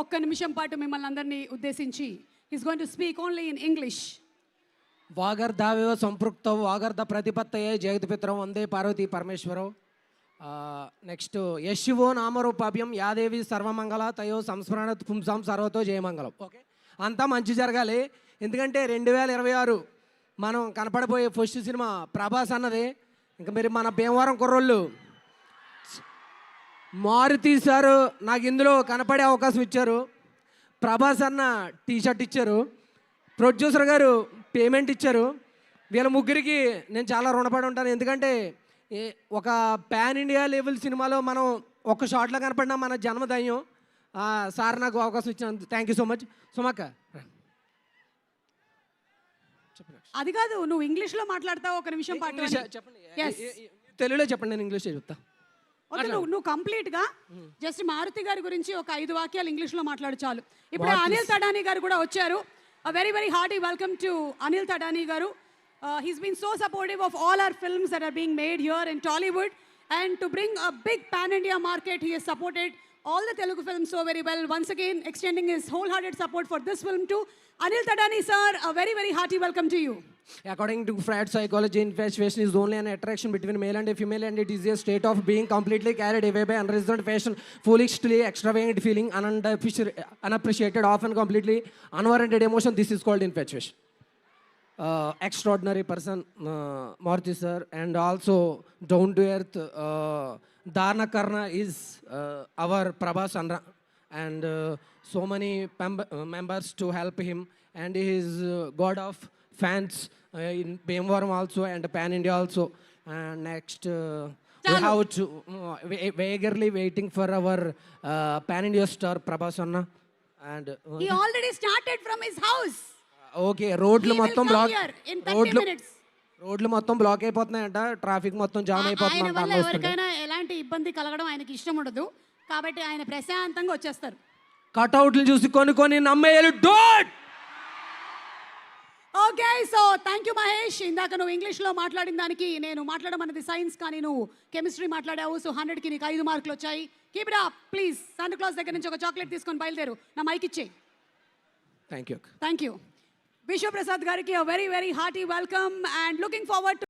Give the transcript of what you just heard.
ఒక్క నిమిషం పాటు మిమ్మల్ని అందరినీ ఉద్దేశించి is going to speak only in English. వాగర్ధావేవ సంపృక్తౌ వాగర్ధ ప్రతిపత్తయే జగత్పితరం వందే పార్వతీ పరమేశ్వరౌ. నెక్స్ట్ యశివో నామరూపాభ్యం యాదేవి సర్వమంగళ తయో సంస్మరణ పుంసాం సర్వతో జయమంగళం. ఓకే, అంతా మంచి జరగాలి. ఎందుకంటే 2026 మనం కనపడబోయే ఫస్ట్ సినిమా ప్రభాస్ అన్నది. ఇంకా మీరు మన భీమవరం కుర్రోళ్ళు మారుతి సారు నాకు ఇందులో కనపడే అవకాశం ఇచ్చారు. ప్రభాస్ అన్న టీషర్ట్ ఇచ్చారు. ప్రొడ్యూసర్ గారు పేమెంట్ ఇచ్చారు. వీళ్ళ ముగ్గురికి నేను చాలా రుణపడి ఉంటాను. ఎందుకంటే ఒక పాన్ ఇండియా లెవెల్ సినిమాలో మనం ఒక షాట్లో కనపడినా మన జన్మధన్యం. సార్ నాకు అవకాశం ఇచ్చినందుకు థ్యాంక్ యూ సో మచ్. సుమక్క అది కాదు, నువ్వు ఇంగ్లీష్లో మాట్లాడతావు ఒక నిమిషం పాటు. చెప్పండి, తెలుగులో చెప్పండి, నేను ఇంగ్లీష్ చెప్తా. నువ్వు కంప్లీట్ గా జస్ట్ మారుతి గారి గురించి ఒక 5 వాక్యాలు ఇంగ్లీష్ లో మాట్లాడు చాలు. ఇప్పుడు అనిల్ తడానీ గారు కూడా వచ్చారు. Very very hearty welcome to Anil Thadani గారు. He's been so supportive of all our films that are being made here in Tollywood, and to bring a big pan-India market, he has supported all the Telugu films so very well. Once again, extending his wholehearted support for this film too. Anil Tadani sir, a very very hearty welcome to you. According to Freud psychology, infatuation is only an attraction between male and a female, and it is a state of being completely carried away by unreasoned passion, foolishly extravagant feeling, unappreciated, often completely unwarranted emotion. This is called infatuation. Extraordinary person, Maruti sir, and also down to earth. Dharna Karna is our Prabhas Andra, and so many members to help him, and he is god of fans in Bhimavaram also and Pan India also. And next we have to eagerly waiting for our Pan India star Prabhas Anna, and he already started from his house. Okay, రోడ్లు మొత్తం black, రోడ్లు మొత్తం black అయిపోతున్నాయంట. Traffic మొత్తం jam అయిపోతుంది. ఎవరికైనా ఎలాంటి ఇబ్బంది కలగడం ఆయనకి ఇష్టం ఉండదు, కాబట్టి ఆయన ప్రశాంతంగా వచ్చేస్తారు. కట్అవుట్లు చూసి కొన్ని నమ్మేయాలి. Don't. Okay, so thank you Mahesh. ఇందాక నువ్వు ఇంగ్లీష్లో మాట్లాడిన దానికి నేను మాట్లాడడం అనేది సైన్స్, కానీ నువ్వు కెమిస్ట్రీ మాట్లాడావు. సో 100కి నీకు 5 మార్కులు వచ్చాయి. Keep it up please. Santa Claus దగ్గర నుంచి ఒక చాక్లెట్ తీసుకొని బయలుదేరు. నా మైక్ ఇచ్చేయి. Thank you. Vishwa Prasad gariki a very very hearty welcome and looking forward to